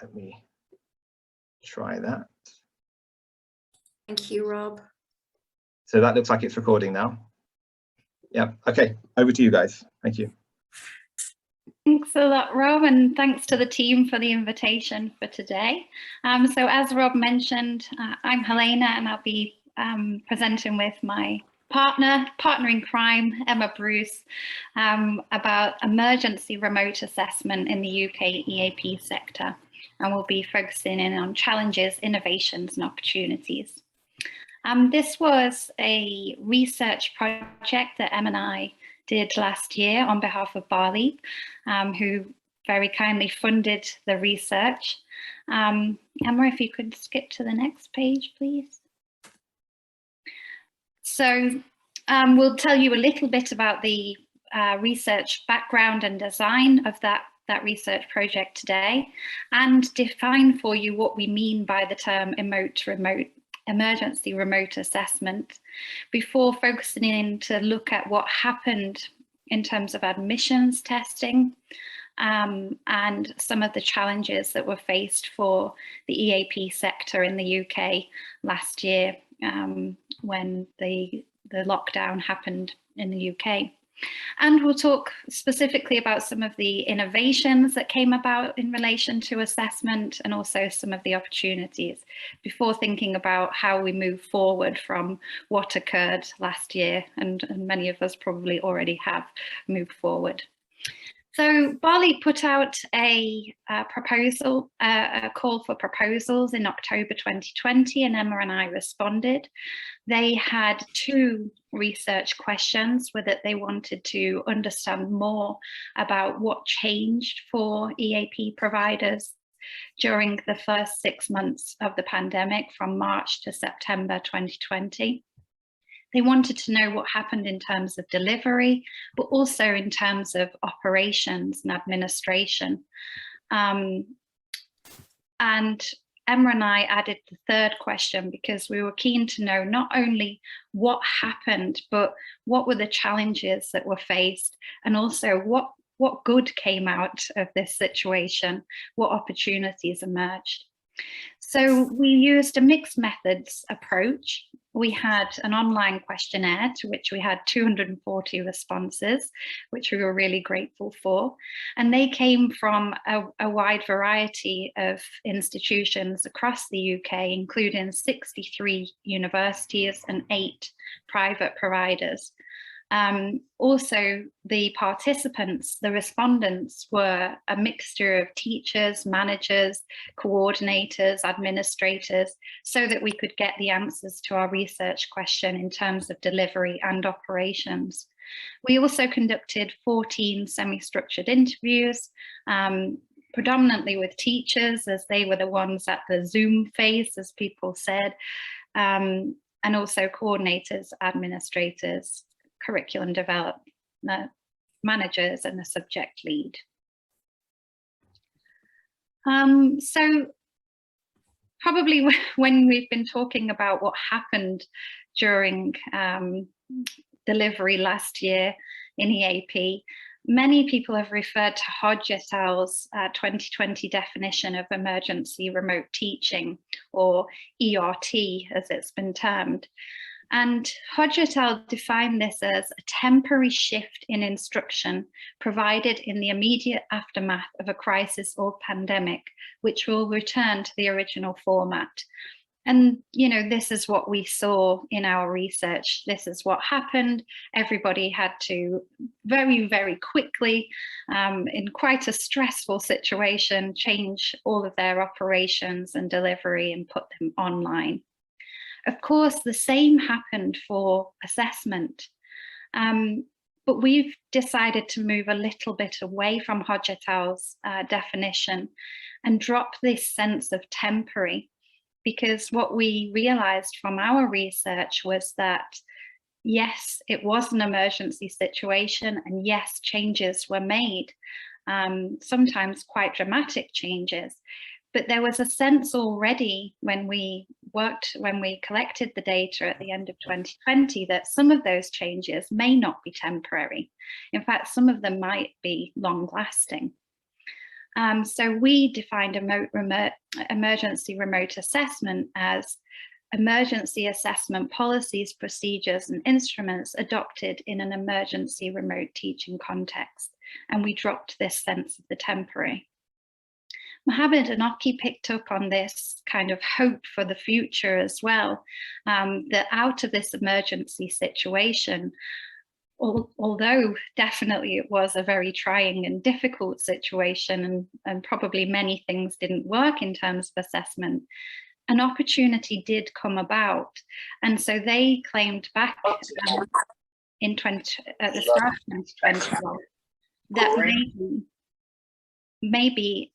let me try that. Thank you, Rob. So that looks like it's recording now. Yeah, okay, over to you guys. Thank you. Thanks a lot, Rob, and thanks to the team for the invitation for today. So as Rob mentioned, I'm Helena, and I'll be presenting with my partner in crime, Emma Bruce, about emergency remote assessment in the UK EAP sector. And we'll be focusing in on challenges, innovations, and opportunities. This was a research project that Emma and I did last year on behalf of BALEAP, who very kindly funded the research. Emma, if you could skip to the next page, please. So we'll tell you a little bit about the research background and design of that research project today, and define for you what we mean by the term emergency remote assessment, before focusing in to look at what happened in terms of admissions testing and some of the challenges that were faced for the EAP sector in the UK last year when the lockdown happened in the UK. And we'll talk specifically about some of the innovations that came about in relation to assessment, and also some of the opportunities, before thinking about how we move forward from what occurred last year, and many of us probably already have moved forward. So BALEAP put out a proposal, a call for proposals in October 2020, and Emma and I responded. They had 2 research questions with it. They wanted to understand more about what changed for EAP providers during the first 6 months of the pandemic, from March to September 2020. They wanted to know what happened in terms of delivery, but also in terms of operations and administration. And Emma and I added the 3rd question because we were keen to know not only what happened, but what were the challenges that were faced, and also what good came out of this situation, what opportunities emerged. So we used a mixed methods approach. We had an online questionnaire to which we had 240 responses, which we were really grateful for. And they came from a wide variety of institutions across the UK, including 63 universities and 8 private providers. Also, the participants, the respondents, were a mixture of teachers, managers, coordinators, administrators, so that we could get the answers to our research question in terms of delivery and operations. We also conducted 14 semi-structured interviews, predominantly with teachers, as they were the ones at the Zoom phase, as people said, and also coordinators, administrators, curriculum development managers, and the subject lead. So probably when we've been talking about what happened during delivery last year in EAP, many people have referred to Hodge et al.'s 2020 definition of emergency remote teaching, or ERT as it's been termed. And Hodge et al. Defined this as a temporary shift in instruction provided in the immediate aftermath of a crisis or pandemic, which will return to the original format. And, you know, this is what we saw in our research. This is what happened. Everybody had to very, very quickly, in quite a stressful situation, change all of their operations and delivery and put them online. Of course, the same happened for assessment, but we've decided to move a little bit away from Hodge et al.'s definition and drop this sense of temporary, because what we realized from our research was that, yes, it was an emergency situation, and yes, changes were made, sometimes quite dramatic changes. But there was a sense already when we collected the data at the end of 2020 that some of those changes may not be temporary. In fact, some of them might be long lasting. So we defined emergency remote assessment as emergency assessment policies, procedures, and instruments adopted in an emergency remote teaching context. And we dropped this sense of the temporary. Mohammed and Oki picked up on this kind of hope for the future as well, that out of this emergency situation, although definitely it was a very trying and difficult situation, and probably many things didn't work in terms of assessment, an opportunity did come about. And so they claimed back at the start of 2021 that maybe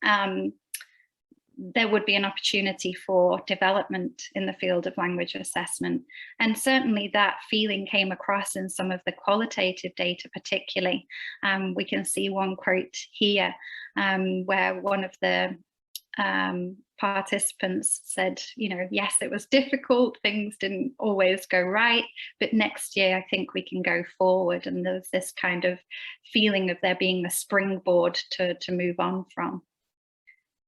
there would be an opportunity for development in the field of language assessment. And certainly that feeling came across in some of the qualitative data particularly. We can see one quote here where one of the participants said, you know, yes, it was difficult, things didn't always go right, but next year I think we can go forward. And there's this kind of feeling of there being a springboard to move on from.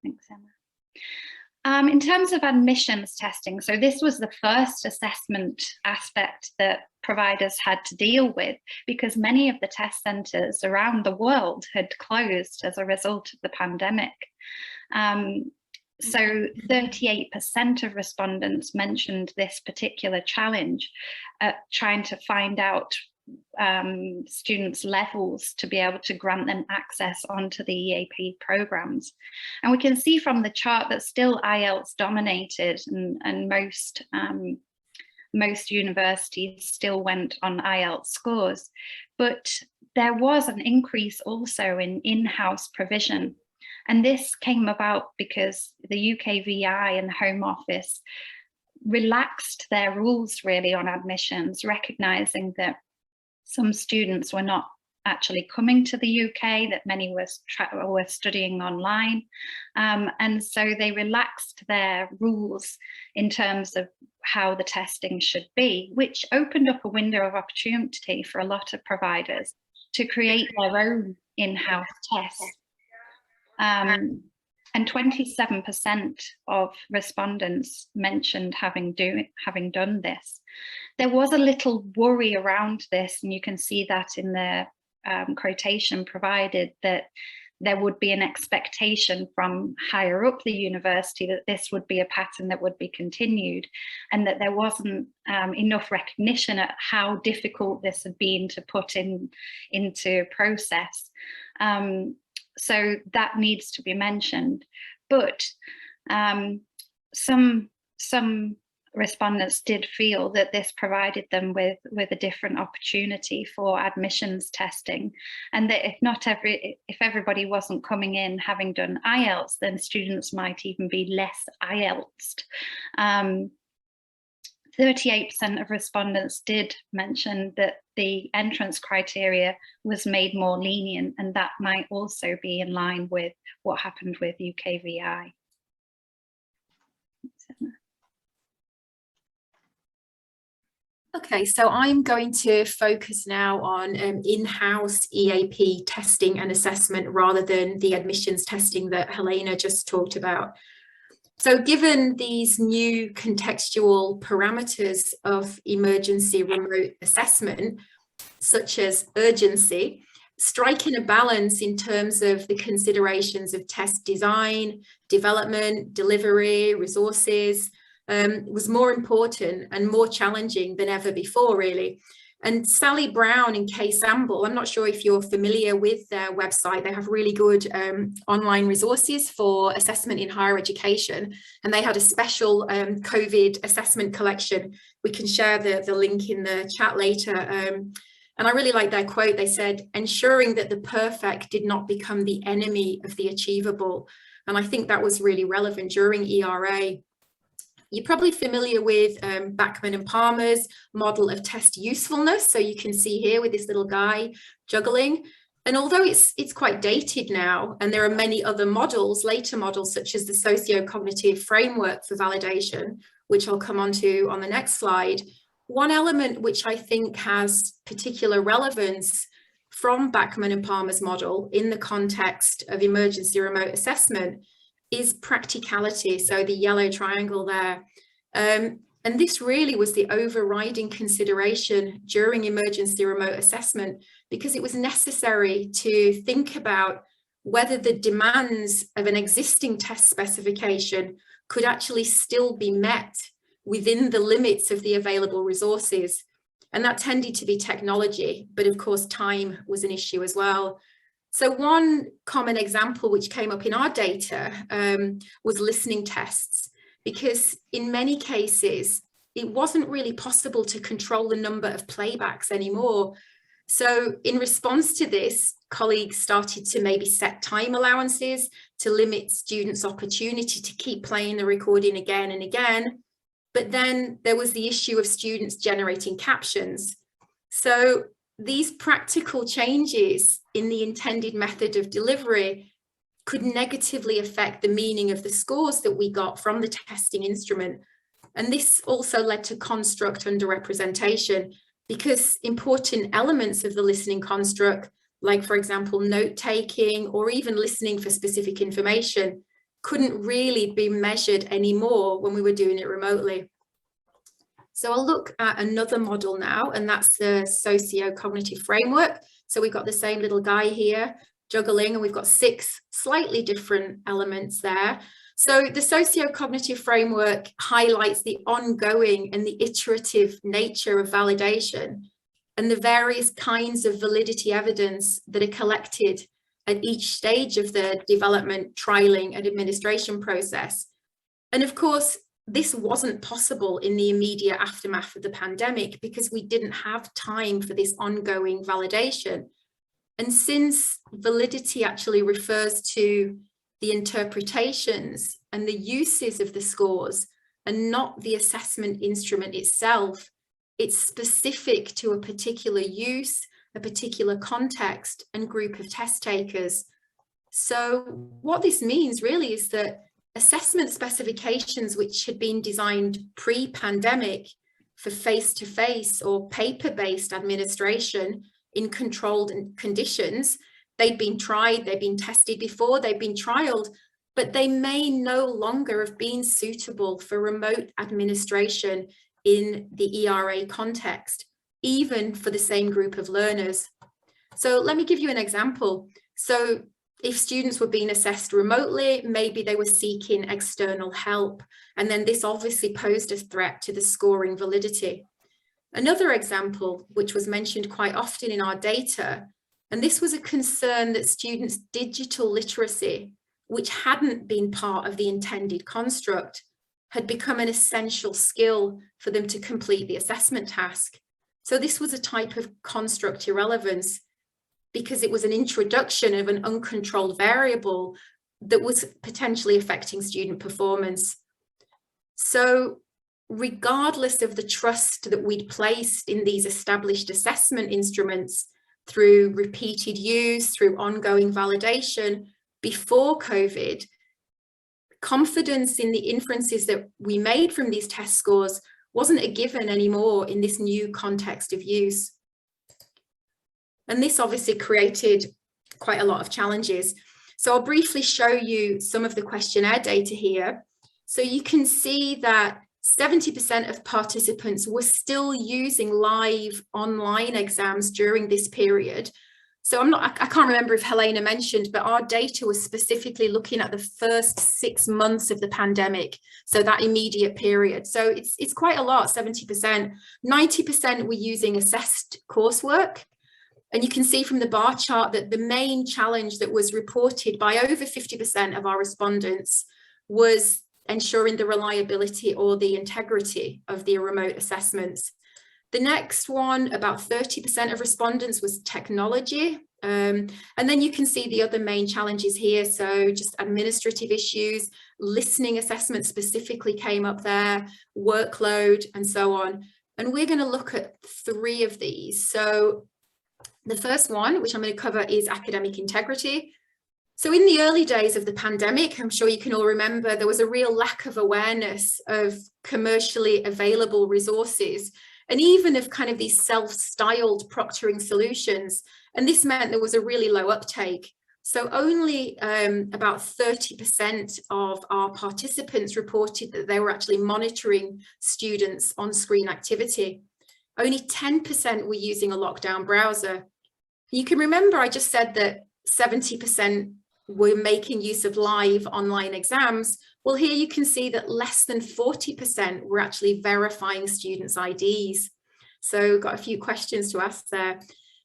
Thanks, Emma. In terms of admissions testing, so this was the first assessment aspect that providers had to deal with, because many of the test centres around the world had closed as a result of the pandemic. So 38% of respondents mentioned this particular challenge, trying to find out students' levels to be able to grant them access onto the EAP programs. And we can see from the chart that still IELTS dominated, and most universities still went on IELTS scores, but there was an increase also in in-house provision. And this came about because the UK VI and the Home Office relaxed their rules really on admissions, recognising that some students were not actually coming to the UK, that many were studying online. And so they relaxed their rules in terms of how the testing should be, which opened up a window of opportunity for a lot of providers to create their own in-house tests. And 27% of respondents mentioned having done this. There was a little worry around this, and you can see that in the quotation provided, that there would be an expectation from higher up the university that this would be a pattern that would be continued, and that there wasn't enough recognition at how difficult this had been to put into process. So that needs to be mentioned. But some respondents did feel that this provided them with a different opportunity for admissions testing, and that if everybody wasn't coming in having done IELTS, then students might even be less IELTS'd. 38% of respondents did mention that the entrance criteria was made more lenient, and that might also be in line with what happened with UK VI. Okay, so I'm going to focus now on in-house EAP testing and assessment rather than the admissions testing that Helena just talked about. So given these new contextual parameters of emergency remote assessment, such as urgency, striking a balance in terms of the considerations of test design, development, delivery, resources, was more important and more challenging than ever before, really. And Sally Brown and Kay Samble, I'm not sure if you're familiar with their website. They have really good online resources for assessment in higher education. And they had a special COVID assessment collection. We can share the link in the chat later. And I really like their quote. They said, ensuring that the perfect did not become the enemy of the achievable. And I think that was really relevant during ERA. You're probably familiar with Bachman and Palmer's model of test usefulness. So you can see here with this little guy juggling. And although it's quite dated now, and there are many other models, later models, such as the socio-cognitive framework for validation, which I'll come on to on the next slide, one element which I think has particular relevance from Bachman and Palmer's model in the context of emergency remote assessment is practicality, so the yellow triangle there. And this really was the overriding consideration during emergency remote assessment, because it was necessary to think about whether the demands of an existing test specification could actually still be met within the limits of the available resources. And that tended to be technology, but of course time was an issue as well. So one common example which came up in our data was listening tests, because in many cases, it wasn't really possible to control the number of playbacks anymore. So in response to this, colleagues started to maybe set time allowances to limit students' opportunity to keep playing the recording again and again. But then there was the issue of students generating captions. So these practical changes in the intended method of delivery could negatively affect the meaning of the scores that we got from the testing instrument. And this also led to construct underrepresentation, because important elements of the listening construct, like for example, note-taking or even listening for specific information, couldn't really be measured anymore when we were doing it remotely. So I'll look at another model now, and that's the socio-cognitive framework. So we've got the same little guy here juggling, and we've got 6 slightly different elements there. So the socio-cognitive framework highlights the ongoing and the iterative nature of validation and the various kinds of validity evidence that are collected at each stage of the development, trialing and administration process. And of course, this wasn't possible in the immediate aftermath of the pandemic because we didn't have time for this ongoing validation. And since validity actually refers to the interpretations and the uses of the scores and not the assessment instrument itself, it's specific to a particular use, a particular context and group of test takers. So what this means really is that assessment specifications which had been designed pre-pandemic for face-to-face or paper-based administration in controlled conditions, they'd been tried, they'd been tested before, they'd been trialed, but they may no longer have been suitable for remote administration in the ERA context, even for the same group of learners. So let me give you an example. So if students were being assessed remotely, maybe they were seeking external help, and then this obviously posed a threat to the scoring validity. Another example, which was mentioned quite often in our data, and this was a concern that students' digital literacy, which hadn't been part of the intended construct, had become an essential skill for them to complete the assessment task. So this was a type of construct irrelevance because it was an introduction of an uncontrolled variable that was potentially affecting student performance. So regardless of the trust that we'd placed in these established assessment instruments through repeated use, through ongoing validation before COVID, confidence in the inferences that we made from these test scores wasn't a given anymore in this new context of use. And this obviously created quite a lot of challenges. So I'll briefly show you some of the questionnaire data here. So you can see that 70% of participants were still using live online exams during this period. So I can't remember if Helena mentioned, but our data was specifically looking at the first 6 months of the pandemic. So that immediate period. So it's quite a lot, 70%. 90% were using assessed coursework. And you can see from the bar chart that the main challenge that was reported by over 50% of our respondents was ensuring the reliability or the integrity of the remote assessments. The next one, about 30% of respondents, was technology. And then you can see the other main challenges here. So just administrative issues, listening assessment specifically came up there, workload, and so on. And we're going to look at 3 of these. So the first one, which I'm going to cover, is academic integrity. So in the early days of the pandemic, I'm sure you can all remember, there was a real lack of awareness of commercially available resources and even of kind of these self-styled proctoring solutions. And this meant there was a really low uptake. So only about 30% of our participants reported that they were actually monitoring students' on-screen activity. Only 10% were using a lockdown browser. You can remember I just said that 70% were making use of live online exams. Well, here you can see that less than 40% were actually verifying students' IDs. So got a few questions to ask there.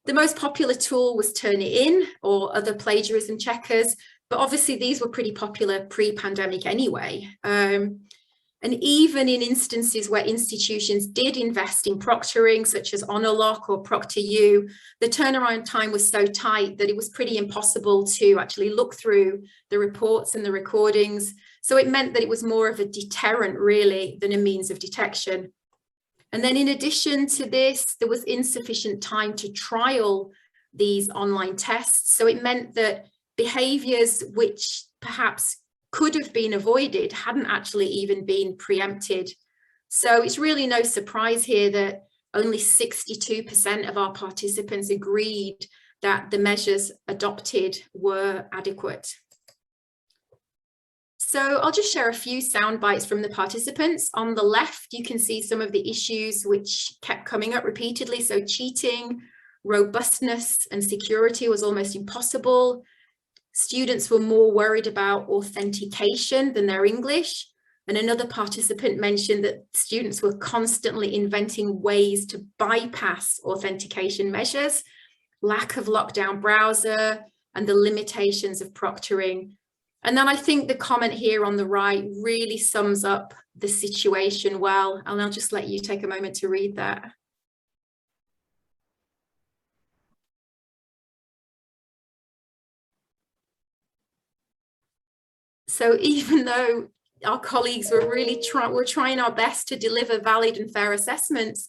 The most popular tool was Turnitin or other plagiarism checkers, but obviously these were pretty popular pre-pandemic anyway. And even in instances where institutions did invest in proctoring, such as Honorlock or ProctorU, the turnaround time was so tight that it was pretty impossible to actually look through the reports and the recordings. So it meant that it was more of a deterrent, really, than a means of detection. And then in addition to this, there was insufficient time to trial these online tests. So it meant that behaviours which perhaps could have been avoided hadn't actually even been preempted. So it's really no surprise here that only 62% of our participants agreed that the measures adopted were adequate. So I'll just share a few sound bites from the participants. On the left, you can see some of the issues which kept coming up repeatedly. So cheating, robustness and security was almost impossible. Students were more worried about authentication than their English. And another participant mentioned that students were constantly inventing ways to bypass authentication measures, lack of lockdown browser, and the limitations of proctoring. And then I think the comment here on the right really sums up the situation well, and I'll just let you take a moment to read that. So even though our colleagues were really trying our best to deliver valid and fair assessments,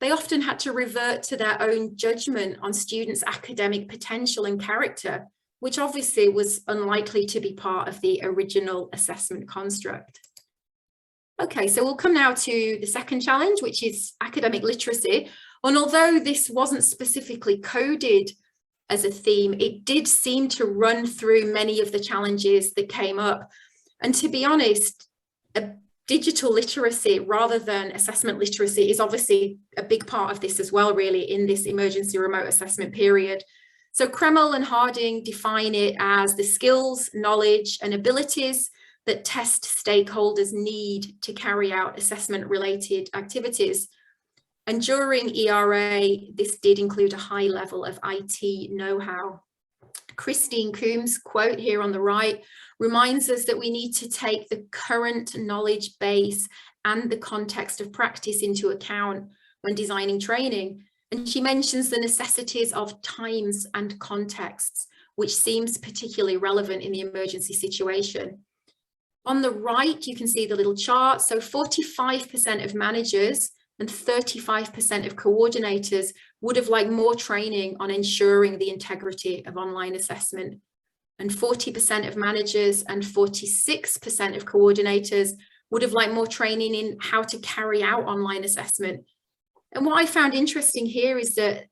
they often had to revert to their own judgment on students' academic potential and character, which obviously was unlikely to be part of the original assessment construct. Okay, so we'll come now to the second challenge, which is academic literacy. And although this wasn't specifically coded as a theme, it did seem to run through many of the challenges that came up. And to be honest, digital literacy rather than assessment literacy is obviously a big part of this as well, really, in this emergency remote assessment period. So Kreml and Harding define it as the skills, knowledge, and abilities that test stakeholders need to carry out assessment-related activities. And during ERA, this did include a high level of IT know-how. Christine Coombs' quote here on the right reminds us that we need to take the current knowledge base and the context of practice into account when designing training. And she mentions the necessities of times and contexts, which seems particularly relevant in the emergency situation. On the right, you can see the little chart. So 45% of managers and 35% of coordinators would have liked more training on ensuring the integrity of online assessment. And 40% of managers and 46% of coordinators would have liked more training in how to carry out online assessment. And what I found interesting here is that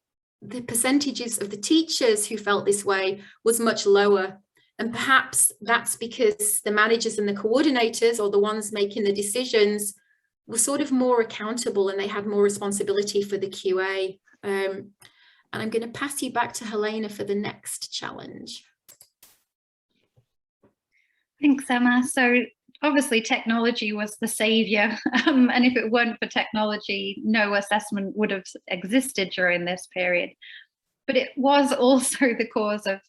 the percentages of the teachers who felt this way was much lower. And perhaps that's because the managers and the coordinators, or the ones making the decisions, were sort of more accountable and they had more responsibility for the QA. And I'm going to pass you back to Helena for the next challenge. Thanks, Emma. So obviously technology was the savior, and if it weren't for technology, no assessment would have existed during this period. But it was also the cause of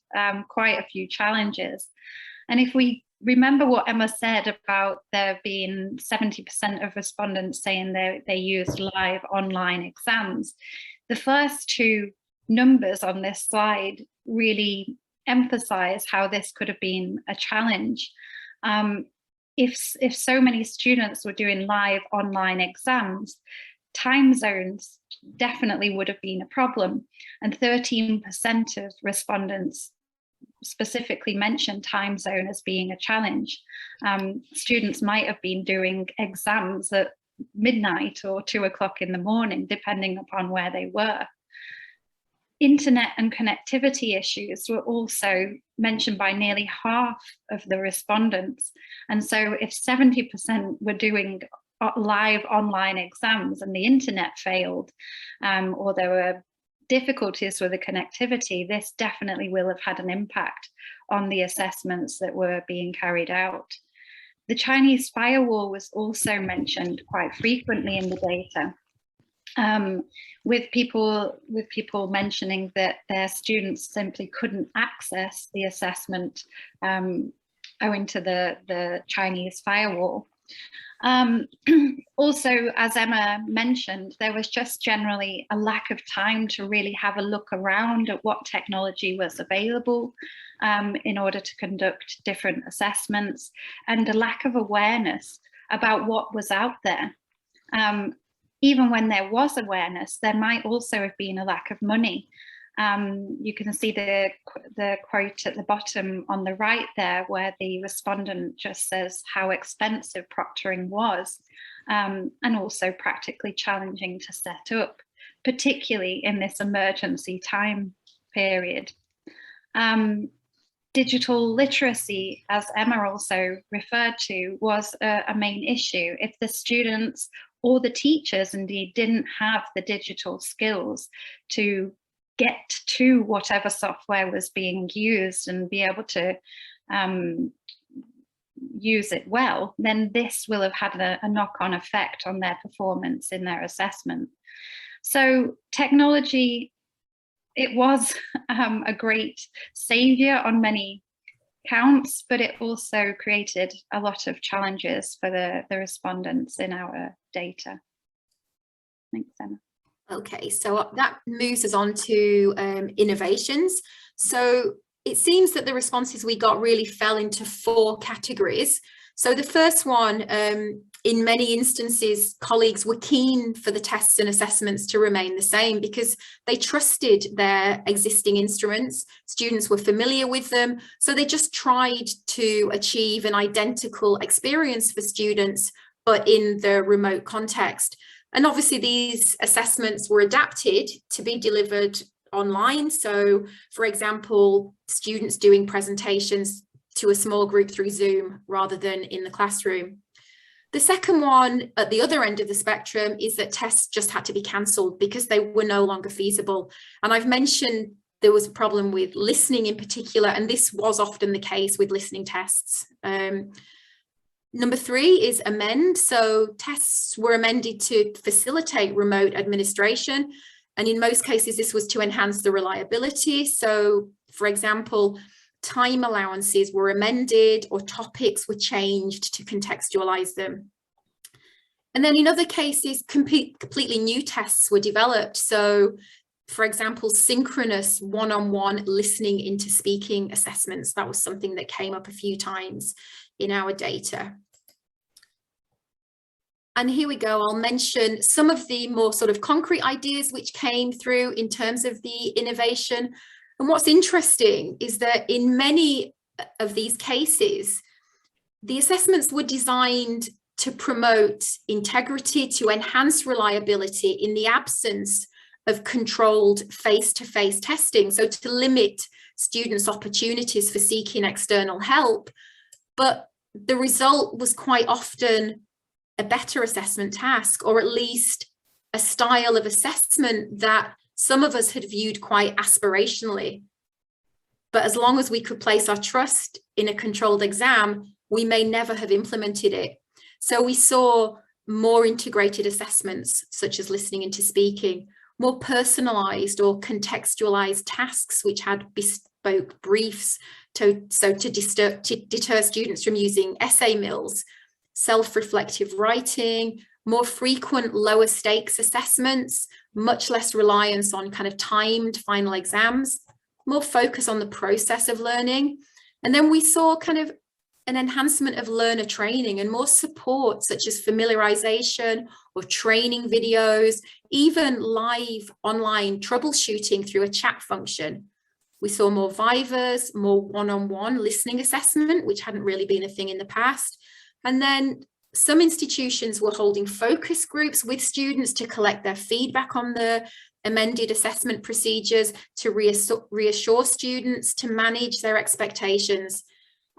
quite a few challenges. And if we remember what Emma said about there being 70% of respondents saying they used live online exams, the first two numbers on this slide really emphasize how this could have been a challenge. If so many students were doing live online exams, time zones definitely would have been a problem. And 13% of respondents specifically mentioned time zone as being a challenge. Students might have been doing exams at midnight or 2 o'clock in the morning, depending upon where they were. Internet and connectivity issues were also mentioned by nearly half of the respondents. And so if 70% were doing live online exams and the internet failed, or there were difficulties with the connectivity, this definitely will have had an impact on the assessments that were being carried out. The Chinese firewall was also mentioned quite frequently in the data, with people mentioning that their students simply couldn't access the assessment owing to the Chinese firewall. Also, as Emma mentioned, there was just generally a lack of time to really have a look around at what technology was available in order to conduct different assessments, and a lack of awareness about what was out there. Even when there was awareness, there might also have been a lack of money. You can see the quote at the bottom on the right there, where the respondent just says how expensive proctoring was, and also practically challenging to set up, particularly in this emergency time period. Digital literacy, as Emma also referred to, was a main issue. If the students or the teachers indeed didn't have the digital skills to get to whatever software was being used and be able to use it well, then this will have had a knock-on effect on their performance in their assessment. So technology, it was a great savior on many counts, but it also created a lot of challenges for the respondents in our data. Thanks, Emma. Okay, so that moves us on to innovations. So it seems that the responses we got really fell into 4 categories. So the first one, in many instances, colleagues were keen for the tests and assessments to remain the same because they trusted their existing instruments. Students were familiar with them, so they just tried to achieve an identical experience for students, but in the remote context. And obviously these assessments were adapted to be delivered online. So for example, students doing presentations to a small group through Zoom rather than in the classroom. The second one at the other end of the spectrum is that tests just had to be cancelled because they were no longer feasible. And I've mentioned there was a problem with listening in particular, and this was often the case with listening tests. Number 3 is amend. So tests were amended to facilitate remote administration. And in most cases, this was to enhance the reliability. So for example, time allowances were amended or topics were changed to contextualize them. And then in other cases, completely new tests were developed. So for example, synchronous one-on-one listening into speaking assessments. That was something that came up a few times in our data. And here we go, I'll mention some of the more sort of concrete ideas which came through in terms of the innovation. And what's interesting is that in many of these cases, the assessments were designed to promote integrity, to enhance reliability in the absence of controlled face-to-face testing, so to limit students' opportunities for seeking external help. But the result was quite often a better assessment task, or at least a style of assessment that some of us had viewed quite aspirationally. But as long as we could place our trust in a controlled exam, we may never have implemented it. So we saw more integrated assessments, such as listening into speaking, more personalized or contextualized tasks, which had bespoke briefs to deter students from using essay mills, self-reflective writing, more frequent lower stakes assessments, much less reliance on kind of timed final exams, more focus on the process of learning. And then we saw kind of an enhancement of learner training and more support, such as familiarization or training videos, even live online troubleshooting through a chat function. We saw more vivas, more one-on-one listening assessment, which hadn't really been a thing in the past. And then some institutions were holding focus groups with students to collect their feedback on the amended assessment procedures to reassure students, to manage their expectations.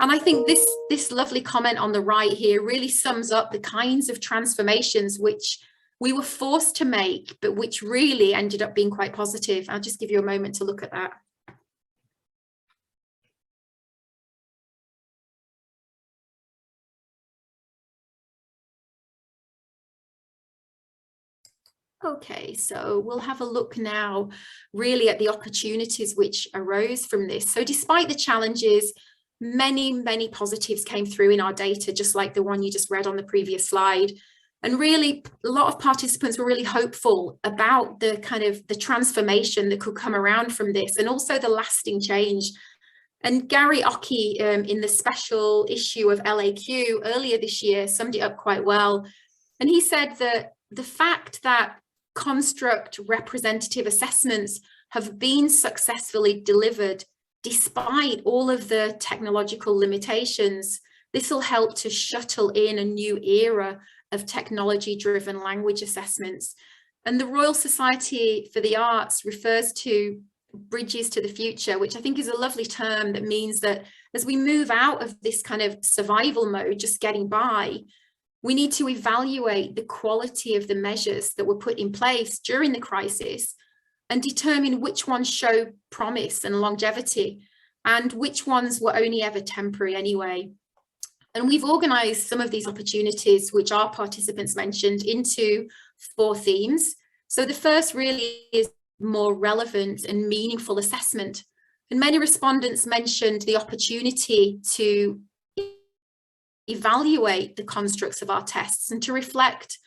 And I think this lovely comment on the right here really sums up the kinds of transformations which we were forced to make, but which really ended up being quite positive. I'll just give you a moment to look at that. Okay, so we'll have a look now really at the opportunities which arose from this. So despite the challenges, many positives came through in our data, just like the one you just read on the previous slide. And really, a lot of participants were really hopeful about the kind of the transformation that could come around from this, and also the lasting change. And Gary Ockey, in the special issue of LAQ earlier this year, summed it up quite well. And he said that the fact that construct representative assessments have been successfully delivered despite all of the technological limitations, this will help to shuttle in a new era of technology-driven language assessments. And the Royal Society for the Arts refers to bridges to the future, which I think is a lovely term that means that as we move out of this kind of survival mode, just getting by, we need to evaluate the quality of the measures that were put in place during the crisis and determine which ones show promise and longevity and which ones were only ever temporary anyway. And we've organised some of these opportunities, which our participants mentioned, into 4 themes. So the first really is more relevant and meaningful assessment. And many respondents mentioned the opportunity to evaluate the constructs of our tests and to reflect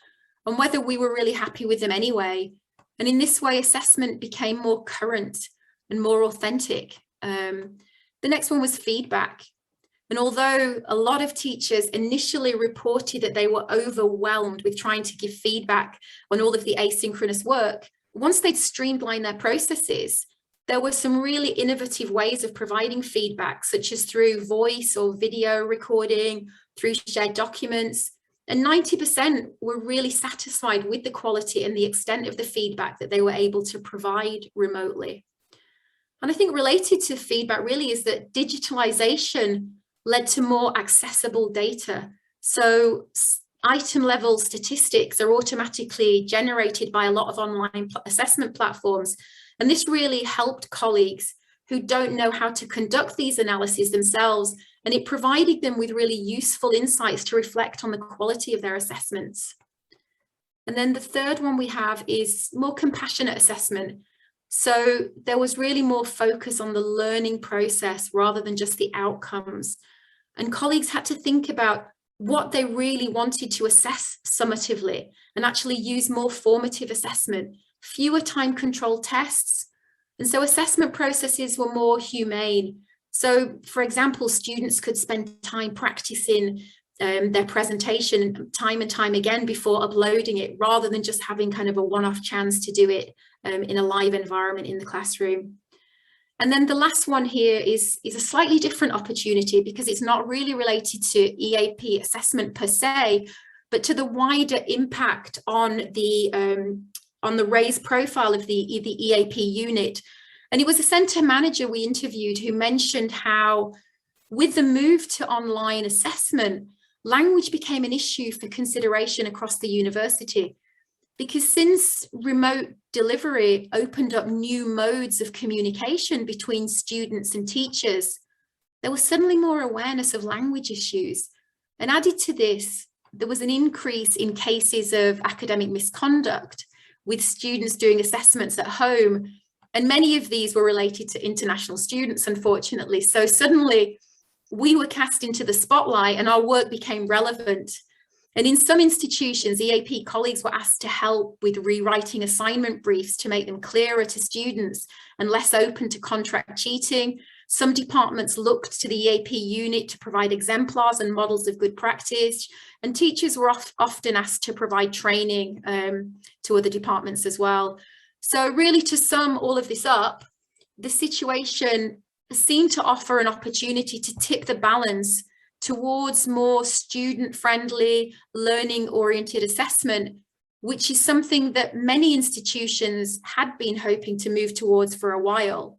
on whether we were really happy with them anyway. And in this way, assessment became more current and more authentic. The next one was feedback. And although a lot of teachers initially reported that they were overwhelmed with trying to give feedback on all of the asynchronous work, once they'd streamlined their processes, there were some really innovative ways of providing feedback, such as through voice or video recording, through shared documents. And 90% were really satisfied with the quality and the extent of the feedback that they were able to provide remotely. And I think related to feedback really is that digitalization led to more accessible data. So item level statistics are automatically generated by a lot of online assessment platforms. And this really helped colleagues who don't know how to conduct these analyses themselves. And it provided them with really useful insights to reflect on the quality of their assessments. And then the third one we have is more compassionate assessment. So there was really more focus on the learning process rather than just the outcomes. And colleagues had to think about what they really wanted to assess summatively and actually use more formative assessment, fewer time-controlled tests. And so assessment processes were more humane. So, for example, students could spend time practicing their presentation time and time again before uploading it, rather than just having kind of a one-off chance to do it in a live environment in the classroom. And then the last one here is a slightly different opportunity, because it's not really related to EAP assessment per se, but to the wider impact on the raised profile of the EAP unit. And it was a centre manager we interviewed who mentioned how, with the move to online assessment, language became an issue for consideration across the university. Because since remote delivery opened up new modes of communication between students and teachers, there was suddenly more awareness of language issues. And added to this, there was an increase in cases of academic misconduct, with students doing assessments at home. And many of these were related to international students, unfortunately. So suddenly we were cast into the spotlight and our work became relevant. And in some institutions, EAP colleagues were asked to help with rewriting assignment briefs to make them clearer to students and less open to contract cheating. Some departments looked to the EAP unit to provide exemplars and models of good practice. And teachers were often asked to provide training to other departments as well. So really, to sum all of this up, the situation seemed to offer an opportunity to tip the balance towards more student-friendly, learning-oriented assessment, which is something that many institutions had been hoping to move towards for a while.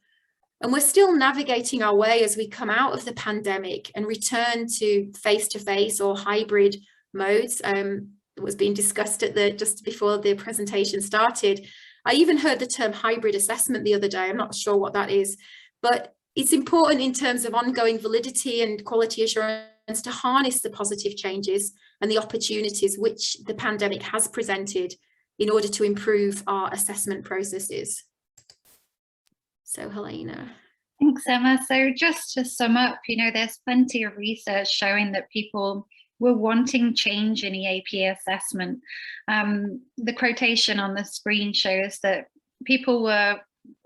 And we're still navigating our way as we come out of the pandemic and return to face-to-face or hybrid modes. It was being discussed at just before the presentation started. I even heard the term hybrid assessment the other day. I'm not sure what that is, but it's important in terms of ongoing validity and quality assurance to harness the positive changes and the opportunities which the pandemic has presented in order to improve our assessment processes. So Helena. Thanks, Emma. So just to sum up, there's plenty of research showing that people were wanting change in EAP assessment. The quotation on the screen shows that people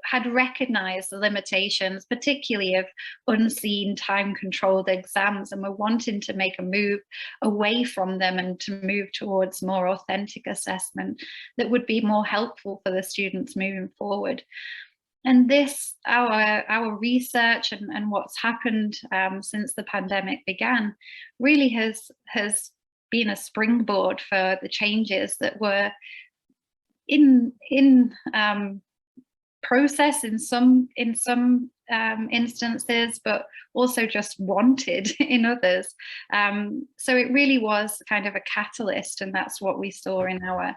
had recognized the limitations, particularly of unseen time-controlled exams, and were wanting to make a move away from them and to move towards more authentic assessment that would be more helpful for the students moving forward. And this, our research and what's happened since the pandemic began, really has been a springboard for the changes that were in process in some instances, but also just wanted in others. So it really was kind of a catalyst, and that's what we saw in our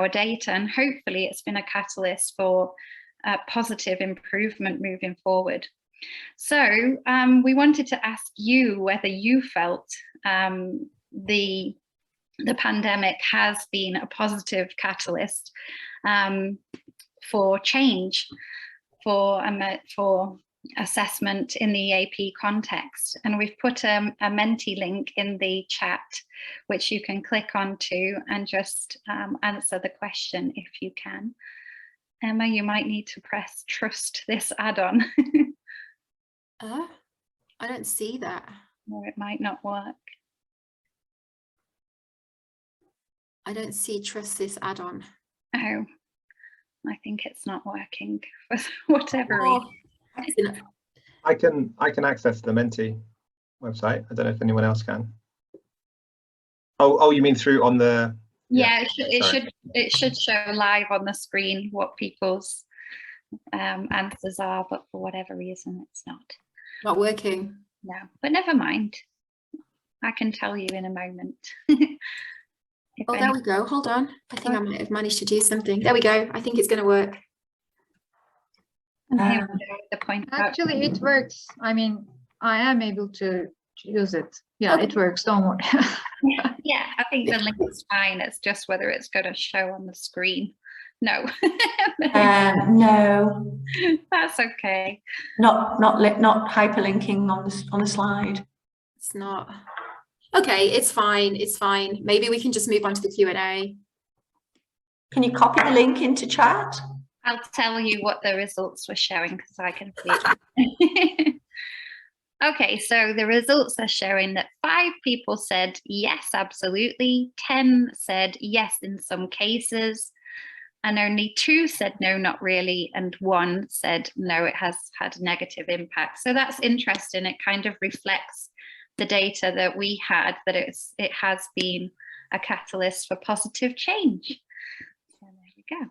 data, and hopefully it's been a catalyst for positive improvement moving forward. So we wanted to ask you whether you felt the pandemic has been a positive catalyst for change, for assessment in the EAP context. And we've put a Menti link in the chat, which you can click onto and just answer the question if you can. Emma, you might need to press trust this add-on. I don't see that. Or it might not work. I don't see trust this add-on. Oh, I think it's not working for whatever reason. I can access the Menti website. I don't know if anyone else can. Oh, you mean through on the? Yeah, it should show live on the screen what people's answers are, but for whatever reason, it's not working. No, but never mind. I can tell you in a moment. Oh, there we go. Hold on. I think I might have managed to do something. There we go. I think it's going to work. The point actually, it works. I mean, I am able to use it. Yeah, okay. It works. Don't worry. Yeah, I think the link is fine. It's just whether it's going to show on the screen. No. No. That's okay. Not hyperlinking on the slide. It's not. Okay, it's fine. It's fine. Maybe we can just move on to the Q&A. Can you copy the link into chat? I'll tell you what the results were showing because I can see it. Okay, so the results are showing that 5 people said yes, absolutely. 10 said yes in some cases. And only 2 said no, not really. And 1 said no, it has had a negative impact. So that's interesting. It kind of reflects the data that we had, that it has been a catalyst for positive change. So there you go.